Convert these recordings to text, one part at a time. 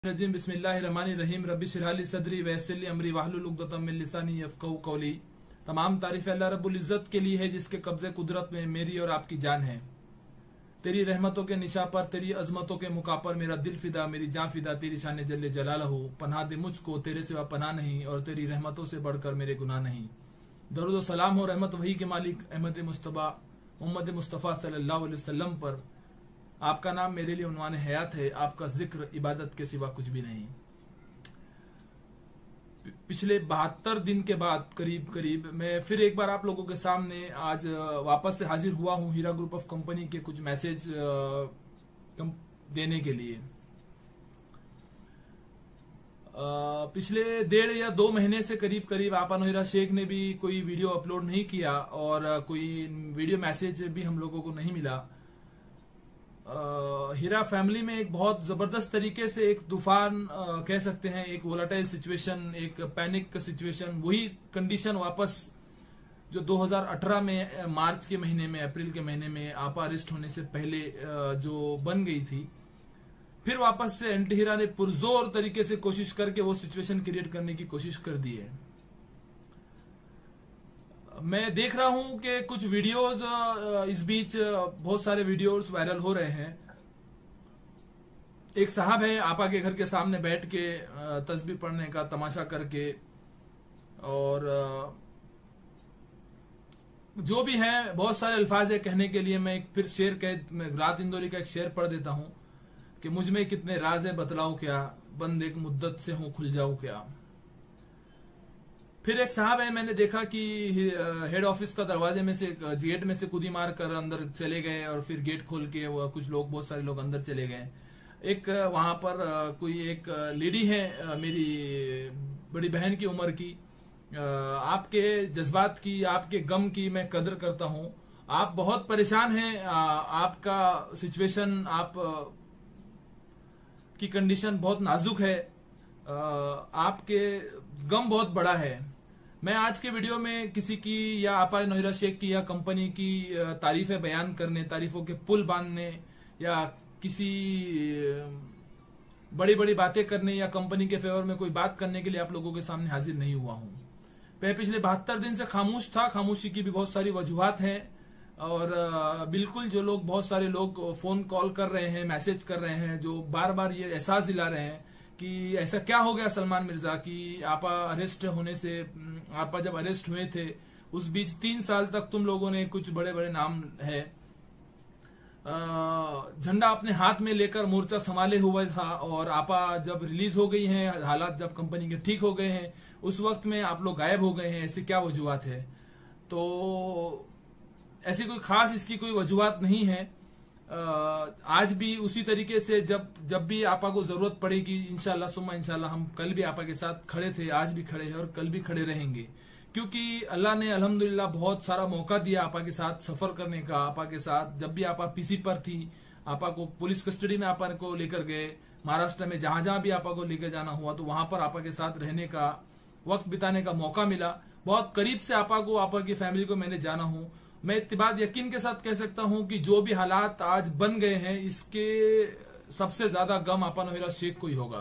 रजीम बिस्मिल्लाहिर्रहमानिर्रहीम रब्बि इश्रह ली सदरी वयस्सिर ली अमरी वाहलुल उक़दतम मिन लिसानी यफ़क़हू क़ौली। तमाम तारीफ अल्लाह रब्बुल इज़्ज़त के लिए है जिसके कब्ज़े कुदरत में मेरी और आपकी जान है। तेरी रहमतों के निशा पर, तेरी अजमतों के मुका पर मेरा दिल फिदा, मेरी जान फिदा तेरी शान जल्ले जलालहू। पनाह दे मुझको, तेरे सिवा पनाह नहीं और तेरी रहमतों से बढ़कर मेरे गुनाह नहीं। दरूद व सलाम हो रहमत वही के मालिक अहमद मुस्तफ़ा मोहम्मद मुस्तफ़ा सल्लल्लाहु अलैहि वसल्लम पर। आपका नाम मेरे लिए उन्वान हयात है, आपका जिक्र इबादत के सिवा कुछ भी नहीं। पिछले 72 दिन के बाद करीब मैं फिर एक बार आप लोगों के सामने आज वापस से हाजिर हुआ हूं हीरा ग्रुप ऑफ कंपनी के कुछ मैसेज देने के लिए। पिछले 1.5 या 2 महीने से करीब आपा हीरा शेख ने भी कोई वीडियो अपलोड नहीं किया और कोई वीडियो मैसेज भी हम लोगों को नहीं मिला। हीरा फैमिली में एक बहुत जबरदस्त तरीके से एक तूफान कह सकते हैं, एक वोलाटाइल सिचुएशन, एक पैनिक सिचुएशन, वही कंडीशन वापस जो 2018 में मार्च के महीने में, अप्रैल के महीने में आपा अरेस्ट होने से पहले जो बन गई थी, फिर वापस से एंटी हीरा ने पुरजोर तरीके से कोशिश करके वो सिचुएशन क्रिएट करने की कोशिश कर दी है। मैं देख रहा हूं कि कुछ वीडियोस इस बीच बहुत सारे वीडियोस वायरल हो रहे हैं। एक साहब है आपा के घर के सामने बैठ के तस्बीह पढ़ने का तमाशा करके, और जो भी है बहुत सारे अल्फाज है कहने के लिए। मैं एक फिर शेर रात इंदौरी का एक शेर पढ़ देता हूं कि मुझ में कितने राज है बतलाओ क्या, बंद एक मुद्दत से हूं खुल जाऊं क्या। फिर एक साहब है, मैंने देखा कि हेड ऑफिस का दरवाजे में से गेट में से कुदी मार कर अंदर चले गए और फिर गेट खोल के वो कुछ लोग, बहुत सारे लोग अंदर चले गए। एक वहां पर कोई एक लेडी है, मेरी बड़ी बहन की उम्र की। आपके जज्बात की, आपके गम की मैं कदर करता हूं। आप बहुत परेशान हैं, आपका सिचुएशन, आप की कंडीशन बहुत नाजुक है, आपके गम बहुत बड़ा है। मैं आज के वीडियो में किसी की या आपा हीरा शेख की या कंपनी की तारीफें बयान करने, तारीफों के पुल बांधने या किसी बड़ी बड़ी बातें करने या कंपनी के फेवर में कोई बात करने के लिए आप लोगों के सामने हाजिर नहीं हुआ हूं। मैं पिछले 72 दिन से खामोश था। खामोशी की भी बहुत सारी वजूहात हैं और बिल्कुल जो लोग, बहुत सारे लोग फोन कॉल कर रहे हैं, मैसेज कर रहे हैं, जो बार बार ये एहसास दिला रहे हैं कि ऐसा क्या हो गया सलमान मिर्जा की आपा अरेस्ट होने से, आपा जब अरेस्ट हुए थे उस बीच 3 साल तक तुम लोगों ने कुछ बड़े बड़े नाम है, झंडा अपने हाथ में लेकर मोर्चा संभाले हुआ था, और आपा जब रिलीज हो गई हैं, हालात जब कंपनी के ठीक हो गए हैं, उस वक्त में आप लोग गायब हो गए हैं। ऐसी क्या वजूहत है? तो ऐसी कोई खास इसकी कोई वजूहत नहीं है। आज भी उसी तरीके से जब भी आपा को जरूरत पड़ेगी, इंशाल्लाह सुम्मा इंशाल्लाह, हम कल भी आपा के साथ खड़े थे, आज भी खड़े हैं और कल भी खड़े रहेंगे, क्योंकि अल्लाह ने अल्हम्दुलिल्लाह बहुत सारा मौका दिया आपा के साथ सफर करने का। आपा के साथ जब भी आपा पीसी पर थी, आपा को पुलिस कस्टडी में आपा को लेकर गए, महाराष्ट्र में जहां जहां भी आपा को लेकर जाना हुआ तो वहां पर आपा के साथ रहने का, वक्त बिताने का मौका मिला। बहुत करीब से आपा को, आपा की फैमिली को मैंने जाना हूं। मैं इत्तेबाद यकीन के साथ कह सकता हूं कि जो भी हालात आज बन गए हैं, इसके सबसे ज्यादा गम आपा हीरा शेख को ही होगा।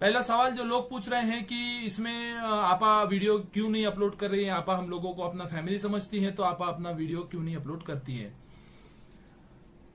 पहला सवाल जो लोग पूछ रहे हैं कि इसमें आपा वीडियो क्यों नहीं अपलोड कर रही है, आपा हम लोगों को अपना फैमिली समझती है तो आपा अपना वीडियो क्यों नहीं अपलोड करती है।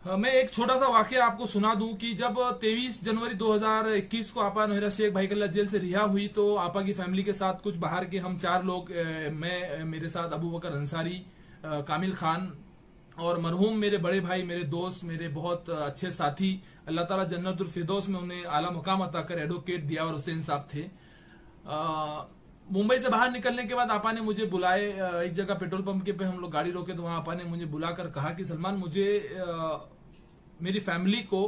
मैं एक छोटा सा वाकया आपको सुना दूं कि जब 23 जनवरी 2021 को आपा हीरा शेख भाई कल्ला जेल से रिहा हुई तो आपा की फैमिली के साथ कुछ बाहर के हम 4 लोग, मैं, मेरे साथ अबू बकर अंसारी, कामिल खान और मरहूम मेरे बड़े भाई, मेरे दोस्त, मेरे बहुत अच्छे साथी, अल्लाह ताला जन्नतुल फिरदौस में उन्हें आला मुकाम अता कर एडवोकेट दिया और हुसैन साहब थे। मुंबई से बाहर निकलने के बाद आपा ने मुझे बुलाए, एक जगह पेट्रोल पंप के पे हम लोग गाड़ी रोके तो वहां आपा ने मुझे बुलाकर कहा कि सलमान, मुझे मेरी फैमिली को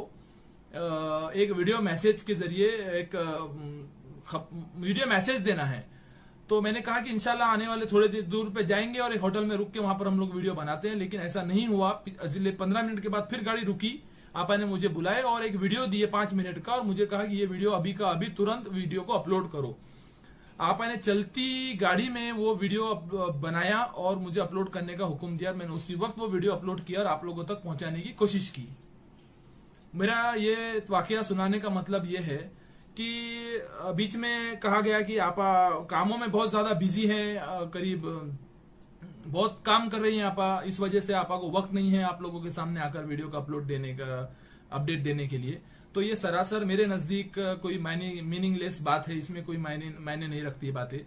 एक वीडियो मैसेज के जरिए एक वीडियो मैसेज देना है। तो मैंने कहा कि इंशाल्लाह आने वाले थोड़े दूर पे जाएंगे और एक होटल में रुक के वहां पर हम लोग वीडियो बनाते हैं, लेकिन ऐसा नहीं हुआ। अगले 15 मिनट के बाद फिर गाड़ी रुकी, आपा ने मुझे बुलाए और एक वीडियो दिए 5 मिनट का, और मुझे कहा कि ये वीडियो अभी का अभी तुरंत वीडियो को अपलोड करो। आपा ने चलती गाड़ी में वो वीडियो बनाया और मुझे अपलोड करने का हुक्म दिया। मैंने उसी वक्त वो वीडियो अपलोड किया और आप लोगों तक पहुंचाने की कोशिश की। मेरा ये वाकया सुनाने का मतलब ये है कि बीच में कहा गया कि आप कामों में बहुत ज्यादा बिजी हैं, करीब बहुत काम कर रही हैं आप, इस वजह से आपा को वक्त नहीं है आप लोगों के सामने आकर वीडियो का अपलोड देने का, अपडेट देने के लिए। तो ये सरासर मेरे नजदीक कोई मीनिंगलेस बात है, इसमें कोई मायने नहीं रखती बातें।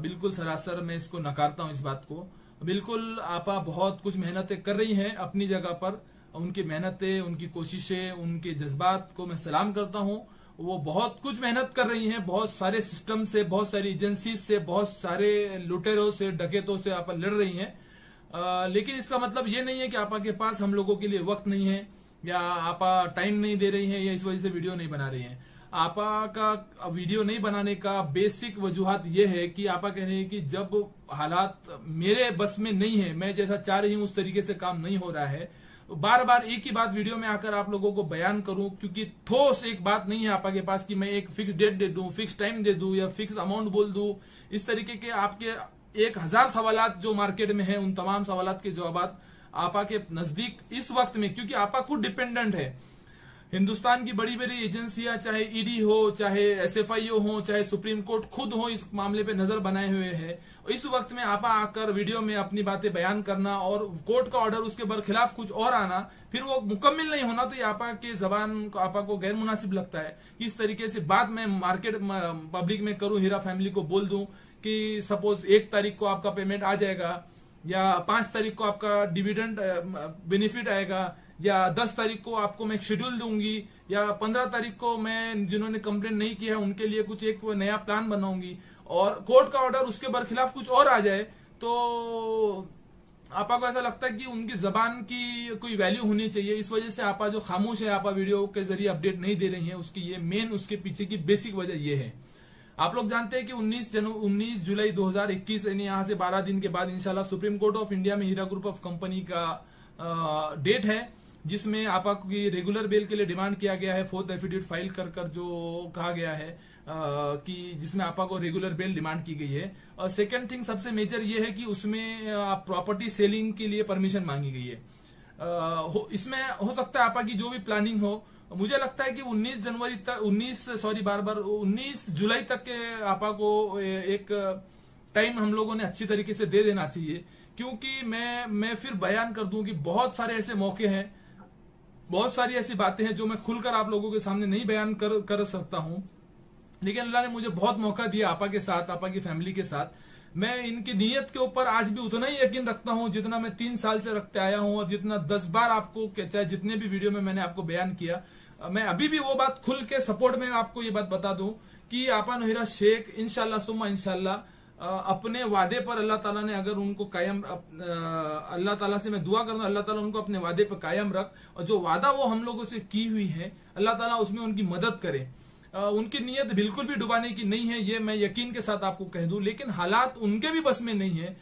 बिल्कुल सरासर मैं इसको नकारता हूं इस बात को। बिल्कुल आपा बहुत कुछ मेहनतें कर रही हैं अपनी जगह पर, उनकी मेहनतें, उनकी कोशिशें, उनके जज्बात को मैं सलाम करता हूं। वो बहुत कुछ मेहनत कर रही हैं, बहुत सारे सिस्टम से, बहुत सारी एजेंसी से, बहुत सारे लुटेरों से, डकैतों से आप लड़ रही हैं। लेकिन इसका मतलब ये नहीं है कि आपा के पास हम लोगों के लिए वक्त नहीं है, या आपा टाइम नहीं दे रही हैं, या इस वजह से वीडियो नहीं बना रही हैं। आपा का वीडियो नहीं बनाने का बेसिक वजूहत ये है कि आपा कह रहे हैं कि जब हालात मेरे बस में नहीं है, मैं जैसा चाह रही हूं उस तरीके से काम नहीं हो रहा है, बार बार एक ही बात वीडियो में आकर आप लोगों को बयान करूं, क्योंकि ठोस एक बात नहीं है आपा के पास कि मैं एक फिक्स डेट दे दूं, फिक्स टाइम दे दूं, या फिक्स अमाउंट बोल दूं। इस तरीके के आपके 1000 सवालात जो मार्केट में है, उन तमाम सवालात के जवाब आपा के नजदीक इस वक्त में, क्योंकि आपा खुद डिपेंडेंट है। हिंदुस्तान की बड़ी बड़ी एजेंसियां, चाहे ईडी हो, चाहे एसएफआईओ हो, चाहे सुप्रीम कोर्ट खुद हो, इस मामले पे नजर बनाए हुए है। इस वक्त में आपा आकर वीडियो में अपनी बातें बयान करना और कोर्ट का ऑर्डर उसके बरखिलाफ कुछ और आना, फिर वो मुकम्मिल नहीं होना, तो ये आपा के जबान को, आपा को गैर मुनासिब लगता है कि इस तरीके से बात मैं मार्केट पब्लिक में करूं, हीरा फैमिली को बोल दूं कि सपोज 1 तारीख को आपका पेमेंट आ जाएगा, या 5 तारीख को आपका डिविडेंड बेनिफिट आएगा, या 10 तारीख को आपको मैं एक शेड्यूल दूंगी, या 15 तारीख को मैं जिन्होंने कंप्लेंट नहीं किया है उनके लिए कुछ एक नया प्लान बनाऊंगी, और कोर्ट का ऑर्डर उसके बरखिलाफ कुछ और आ जाए, तो आपा को ऐसा लगता है कि उनकी जबान की कोई वैल्यू होनी चाहिए। इस वजह से आपा जो खामोश है, आपा वीडियो के जरिए अपडेट नहीं दे रही है, उसकी ये मेन, उसके पीछे की बेसिक वजह ये है। आप लोग जानते हैं कि 19 जुलाई 2021 यानी यहां से 12 दिन के बाद इंशाल्लाह सुप्रीम कोर्ट ऑफ इंडिया में हीरा ग्रुप ऑफ कंपनी का डेट है, जिसमें आपा की रेगुलर बेल के लिए डिमांड किया गया है। 4th एफिडेविट फाइल कर जो कहा गया है कि जिसमें आपा को रेगुलर बेल डिमांड की गई है। और सेकंड थिंग सबसे मेजर ये है कि उसमें प्रॉपर्टी सेलिंग के लिए परमिशन मांगी गई है। इसमें हो सकता है आपा की जो भी प्लानिंग हो, मुझे लगता है कि 19 जुलाई तक के आपा को एक टाइम हम लोगों ने अच्छी तरीके से दे देना चाहिए, क्योंकि मैं फिर बयान कर दूं कि बहुत सारे ऐसे मौके हैं, बहुत सारी ऐसी बातें हैं जो मैं खुलकर आप लोगों के सामने नहीं बयान कर सकता हूं, लेकिन अल्लाह ने मुझे बहुत मौका दिया आपा के साथ, आपा की फैमिली के साथ। मैं इनकी नीयत के ऊपर आज भी उतना ही यकीन रखता हूं जितना मैं 3 साल से रखते आया हूं, और जितना 10 बार आपको, चाहे जितने भी वीडियो में मैंने आपको बयान किया, मैं अभी भी वो बात खुल के सपोर्ट में आपको ये बात बता दूं कि आपा नौहिरा शेख इंशाल्लाह सुम्मा इंशाल्लाह अपने वादे पर अल्लाह ताला ने अगर उनको कायम, अल्लाह ताला से मैं दुआ करता हूं अल्लाह ताला उनको अपने वादे पर कायम रख, और जो वादा वो हम लोगों से की हुई है अल्लाह ताला उसमें उनकी मदद करे। उनकी नीयत बिल्कुल भी डुबाने की नहीं है, ये मैं यकीन के साथ आपको कह दूं, लेकिन हालात उनके भी बस में नहीं है।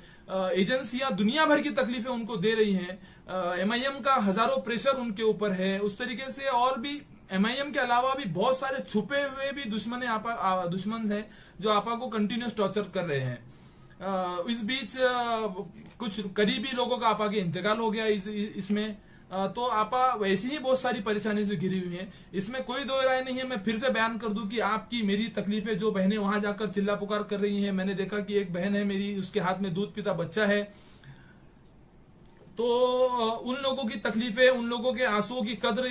एजेंसियां दुनिया भर की तकलीफें उनको दे रही हैं, एमआईएम का हजारों प्रेशर उनके ऊपर है, उस तरीके से और भी एमआईएम के अलावा भी बहुत सारे छुपे हुए भी दुश्मन हैं जो आपा को कंटिन्यूस टॉर्चर कर रहे हैं। इस बीच कुछ करीबी लोगों का आपा के इंतकाल हो गया इसमें, तो आपा वैसे ही बहुत सारी परेशानी से घिरी हुई हैं, इसमें कोई दो राय नहीं है। मैं फिर से बयान कर दूं कि आपकी मेरी तकलीफें, जो बहनें वहां जाकर चिल्ला पुकार कर रही हैं, मैंने देखा कि एक बहन है मेरी, उसके हाथ में दूध पीता बच्चा है, तो उन लोगों की तकलीफें, उन लोगों के आंसुओं की कदर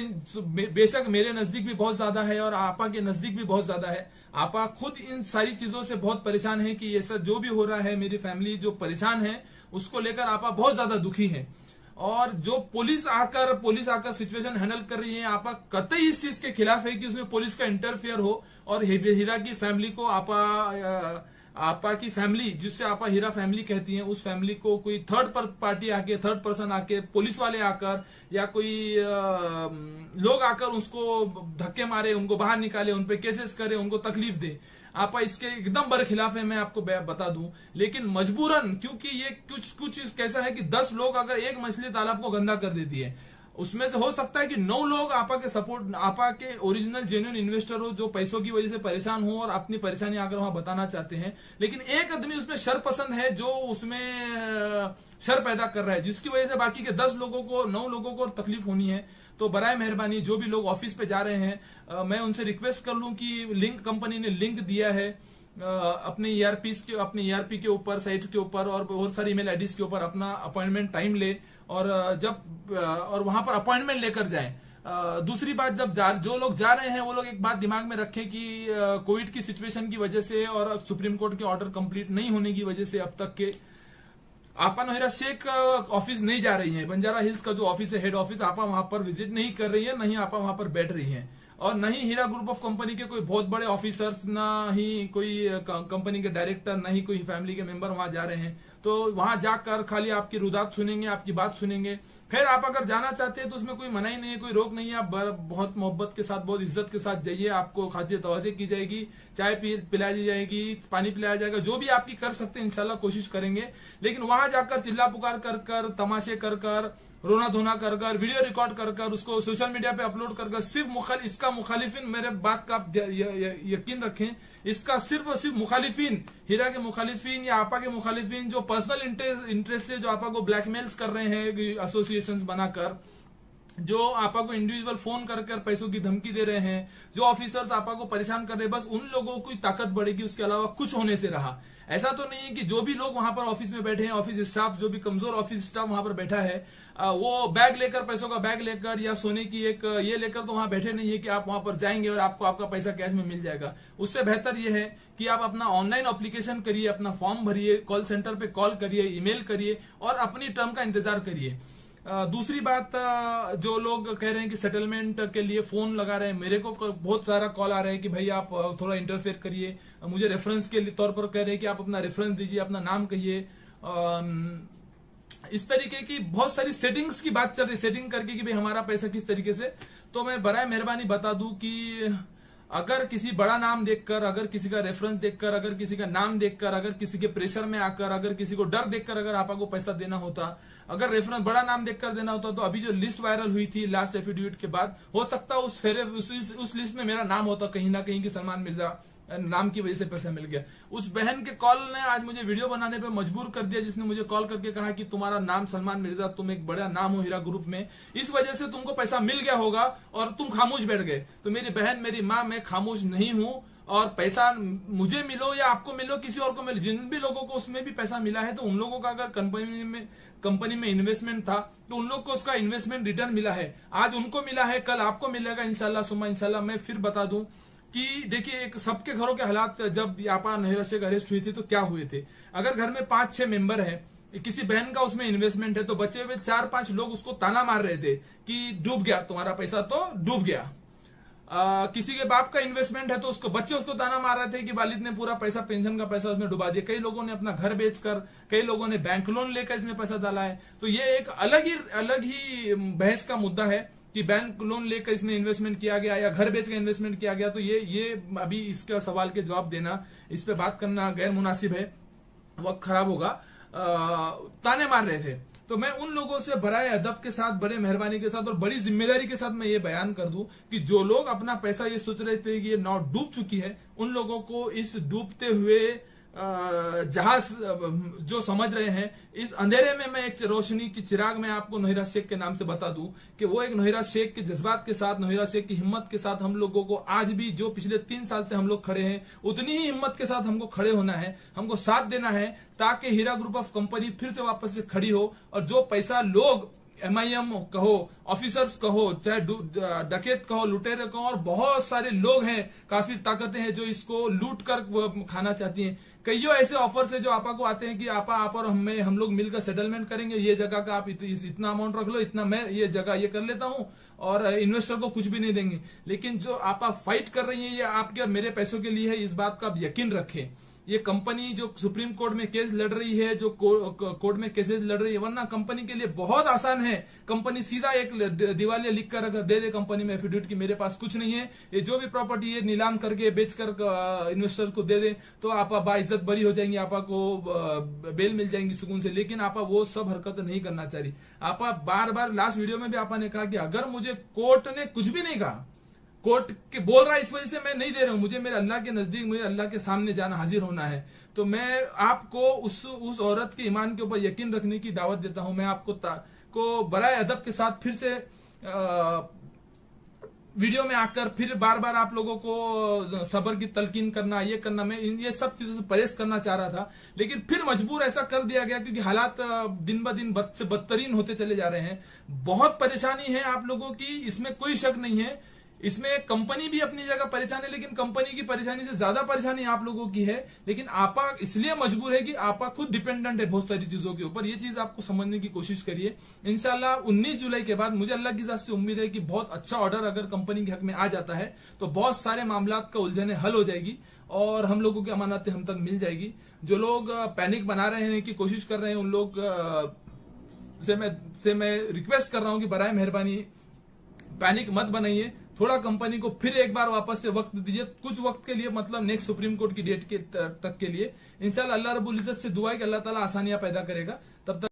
बेशक मेरे नजदीक भी बहुत ज्यादा है और आपा के नजदीक भी बहुत ज्यादा है। आपा खुद इन सारी चीजों से बहुत परेशान है कि ये सब जो भी हो रहा है, मेरी फैमिली जो परेशान है उसको लेकर आपा बहुत ज्यादा दुखी है। और जो पुलिस आकर सिचुएशन हैंडल कर रही है, आपा कतई इस चीज के खिलाफ है कि उसमें पुलिस का इंटरफेयर हो और हीरा की फैमिली को, आपा की फैमिली जिससे आपा हीरा फैमिली कहती हैं, उस फैमिली को कोई थर्ड पर्सन आके, पुलिस वाले आकर या कोई लोग आकर उसको धक्के मारे, उनको बाहर निकाले, उनपे केसेस करे, उनको तकलीफ दे। आपा इसके एकदम बरखिलाफ है, मैं आपको बता दूं, लेकिन मजबूरन, क्योंकि ये कुछ कैसा है कि 10 लोग अगर एक मछली तालाब को गंदा कर देती है, उसमें से हो सकता है कि 9 लोग आपा के सपोर्ट, आपा के ओरिजिनल जेन्युइन इन्वेस्टर हो, जो पैसों की वजह से परेशान हो और अपनी परेशानी आकर वहां बताना चाहते हैं, लेकिन एक आदमी उसमें शर पसंद है जो उसमें शर पैदा कर रहा है, जिसकी वजह से बाकी के 9 लोगों को तकलीफ होनी है। तो बराए मेहरबानी जो भी लोग ऑफिस पे जा रहे हैं, मैं उनसे रिक्वेस्ट कर लूं कि लिंक, कंपनी ने लिंक दिया है अपने ईआरपी के ऊपर, साइट के ऊपर और बहुत सारी ईमेल आईडीज के ऊपर अपना अपॉइंटमेंट टाइम ले और वहां पर अपॉइंटमेंट लेकर जाएं। दूसरी बात, जो लोग जा रहे हैं वो लोग एक बात दिमाग में रखें कि कोविड की सिचुएशन की वजह से और सुप्रीम कोर्ट के ऑर्डर कंप्लीट नहीं होने की वजह से अब तक के आपा नोहिरा शेख ऑफिस नहीं जा रही है। बंजारा हिल्स का जो ऑफिस है, हेड ऑफिस, आपा वहां पर विजिट नहीं कर रही है, नहीं आपा वहां पर बैठ रही है और नहीं हीरा ग्रुप ऑफ कंपनी के कोई बहुत बड़े ऑफिसर्स, ना ही कोई कंपनी के डायरेक्टर, ना ही कोई फैमिली के मेंबर वहां जा रहे हैं। तो वहां जाकर खाली आपकी रुदात सुनेंगे, आपकी बात सुनेंगे। खैर, आप अगर जाना चाहते हैं तो उसमें कोई मनाही नहीं है, कोई रोक नहीं है। आप बहुत मोहब्बत के साथ, बहुत इज्जत के साथ जाइए, आपको खातिर तवाज़े की जाएगी, चाय पिलाई जाएगी, पानी पिलाया जाएगा, जो भी आपकी कर सकते हैं इंशाल्लाह कोशिश करेंगे। लेकिन वहां जाकर चिल्ला पुकार कर तमाशे कर रोना धोना कर वीडियो रिकॉर्ड कर उसको सोशल मीडिया पे अपलोड कर सिर्फ इसका मुखालिफिन, मेरे बात का आप यकीन रखें, इसका सिर्फ और सिर्फ मुखालिफिन, हीरा के मुखालिफिन या आपा के मुखालिफिन जो पर्सनल इंटरेस्ट से जो आपा को ब्लैकमेल्स कर रहे हैं एसोसिएशंस बनाकर, जो आपा को इंडिविजुअल फोन कर पैसों की धमकी दे रहे हैं, जो ऑफिसर्स आपा को परेशान कर रहे हैं, बस उन लोगों की ताकत बढ़ेगी, उसके अलावा कुछ होने से रहा। ऐसा तो नहीं है कि जो भी लोग वहां पर ऑफिस में बैठे हैं, ऑफिस स्टाफ, जो भी कमजोर ऑफिस स्टाफ वहां पर बैठा है, वो बैग लेकर, पैसों का बैग लेकर या सोने की एक ये लेकर तो वहां बैठे नहीं है कि आप वहां पर जाएंगे और आपको आपका पैसा कैश में मिल जाएगा। उससे बेहतर ये है कि आप अपना ऑनलाइन एप्लीकेशन करिए, अपना फॉर्म भरिए, कॉल सेंटर पे कॉल करिए, ईमेल करिए और अपनी टर्म का इंतजार करिए। दूसरी बात, जो लोग कह रहे हैं कि सेटलमेंट के लिए फोन लगा रहे हैं, मेरे को बहुत सारा कॉल आ रहा है कि भाई आप थोड़ा इंटरफेयर करिए, मुझे रेफरेंस के तौर पर कह रहे हैं कि आप अपना रेफरेंस दीजिए, अपना नाम कहिए। इस तरीके की बहुत सारी सेटिंग्स की बात चल रही है, सेटिंग करके कि भाई हमारा पैसा किस तरीके से। तो मैं बराए मेहरबानी बता दूं कि अगर किसी बड़ा नाम देखकर, अगर किसी का रेफरेंस देखकर, अगर किसी का नाम देखकर, अगर किसी के प्रेशर में आकर, अगर किसी को डर देखकर अगर आपको पैसा देना होता, अगर रेफरेंस बड़ा नाम देखकर देना होता, तो अभी जो लिस्ट वायरल हुई थी लास्ट एफिडेविट के बाद, हो सकता उस लिस्ट में मेरा नाम होता कहीं ना कहीं कि सलमान मिर्जा नाम की वजह से पैसा मिल गया। उस बहन के कॉल ने आज मुझे वीडियो बनाने पे मजबूर कर दिया, जिसने मुझे कॉल करके कहा कि तुम्हारा नाम सलमान मिर्जा, तुम एक बड़ा नाम हो हीरा ग्रुप में, इस वजह से तुमको पैसा मिल गया होगा और तुम खामोश बैठ गए। तो मेरी बहन, मेरी माँ, मैं खामोश नहीं हूं और पैसा मुझे मिलो या आपको मिलो, किसी और को मिलो, जिन भी लोगों को उसमें भी पैसा मिला है, तो उन लोगों का अगर कंपनी में इन्वेस्टमेंट था तो उन लोग को उसका इन्वेस्टमेंट रिटर्न मिला है। आज उनको मिला है, कल आपको मिलेगा इंशाल्लाह सुम्मा इंशाल्लाह। मैं फिर बता दूं कि देखिए, एक सबके घरों के हालात, जब आपा नोहिरा शेख अरेस्ट हुई थी तो क्या हुए थे। अगर घर में 5-6 मेंबर हैं, किसी बहन का उसमें इन्वेस्टमेंट है, तो बचे हुए 4-5 लोग उसको ताना मार रहे थे कि डूब गया तुम्हारा पैसा, तो डूब गया। किसी के बाप का इन्वेस्टमेंट है तो उसको बच्चे उसको ताना मार रहे थे कि वालिद ने पूरा पैसा, पेंशन का पैसा उसमें डुबा दिया। कई लोगों ने अपना घर बेचकर, कई लोगों ने बैंक लोन लेकर इसमें पैसा डाला है। तो ये एक अलग ही बहस का मुद्दा है कि बैंक लोन लेकर इसमें इन्वेस्टमेंट किया गया या घर बेच कर इन्वेस्टमेंट किया गया। तो ये अभी इसका सवाल के जवाब देना, इस पे बात करना गैर मुनासिब है, वक्त खराब होगा। ताने मार रहे थे, तो मैं उन लोगों से बड़े अदब के साथ, बड़े मेहरबानी के साथ और बड़ी जिम्मेदारी के साथ मैं ये बयान कर दूं कि जो लोग अपना पैसा ये सोच रहे थे कि ये नाव डूब चुकी है, उन लोगों को इस डूबते हुए जहाज जो समझ रहे हैं, इस अंधेरे में मैं एक रोशनी की चिराग में आपको नोहिरा शेख के नाम से बता दूं कि वो एक नोहिरा शेख के जज्बात के साथ, नोहिरा शेख की हिम्मत के साथ हम लोगों को आज भी, जो पिछले 3 साल से हम लोग खड़े हैं, उतनी ही हिम्मत के साथ हमको खड़े होना है, हमको साथ देना है, ताकि हीरा ग्रुप ऑफ कंपनी फिर से वापस से खड़ी हो। और जो पैसा लोग MIM कहो, ऑफिसर्स कहो, चाहे डकैत कहो, लुटेरे कहो, और बहुत सारे लोग हैं, काफी ताकतें हैं जो इसको लूट कर खाना चाहती हैं। कईयों ऐसे ऑफर्स है जो आपा को आते हैं कि आप और हम लोग मिलकर सेटलमेंट करेंगे, ये जगह का आप इतना अमाउंट रख लो, इतना मैं ये जगह ये कर लेता हूं, और इन्वेस्टर को कुछ भी नहीं देंगे। लेकिन जो आपा फाइट कर रही है, ये आपके और मेरे पैसों के लिए है, इस बात का आप यकीन रखें। ये कंपनी जो सुप्रीम कोर्ट में केस लड़ रही है, जो कोर्ट में केसेस लड़ रही है, वरना कंपनी के लिए बहुत आसान है। कंपनी सीधा एक दिवालिया लिख कर अगर दे दे कंपनी में एफिडेविट कि मेरे पास कुछ नहीं है, ये जो भी प्रॉपर्टी है नीलाम करके बेचकर इन्वेस्टर को दे दे, तो आप बाइज्जत बरी हो जाएंगी, आपा को बेल मिल जाएंगी सुकून से। लेकिन आपा वो सब हरकत नहीं करना चाह रही। आपा बार बार लास्ट वीडियो में भी आपा ने कहा कि अगर मुझे कोर्ट ने कुछ भी नहीं कहा, कोर्ट के बोल रहा है इस वजह से मैं नहीं दे रहा हूं, मुझे मेरे अल्लाह के नजदीक, मुझे अल्लाह के सामने जाना, हाजिर होना है, तो मैं आपको उस औरत के ईमान के ऊपर यकीन रखने की दावत देता हूं। मैं आपको को बड़े अदब के साथ फिर से वीडियो में आकर फिर बार बार आप लोगों को सब्र की तलकीन करना, ये करना, मैं ये सब चीजों से परहेज करना चाह रहा था, लेकिन फिर मजबूर ऐसा कर दिया गया क्योंकि हालात दिन ब दिन बद से बदतरीन होते चले जा रहे हैं। बहुत परेशानी है आप लोगों की, इसमें कोई शक नहीं है। इसमें कंपनी भी अपनी जगह परेशान है, लेकिन कंपनी की परेशानी से ज्यादा परेशानी आप लोगों की है। लेकिन आपा इसलिए मजबूर है कि आपा खुद डिपेंडेंट है बहुत सारी चीजों के ऊपर। ये चीज आपको समझने की कोशिश करिए। इंशाल्लाह 19 जुलाई के बाद मुझे अल्लाह की जात से उम्मीद है कि बहुत अच्छा ऑर्डर अगर कंपनी के हक में आ जाता है तो बहुत सारे मामला का उलझने हल हो जाएगी और हम लोगों की अमानतें हम तक मिल जाएगी। जो लोग पैनिक बना रहे हैं, की कोशिश कर रहे हैं, उन लोग से मैं रिक्वेस्ट कर रहा हूं कि बराए मेहरबानी पैनिक मत बनाइए। थोड़ा कंपनी को फिर एक बार वापस से वक्त दीजिए, कुछ वक्त के लिए, मतलब नेक्स्ट सुप्रीम कोर्ट की डेट के तक के लिए। इंशाल्लाह अल्लाह रब्बुल इज्जत से दुआ है कि अल्लाह ताला आसानियां पैदा करेगा। तब तक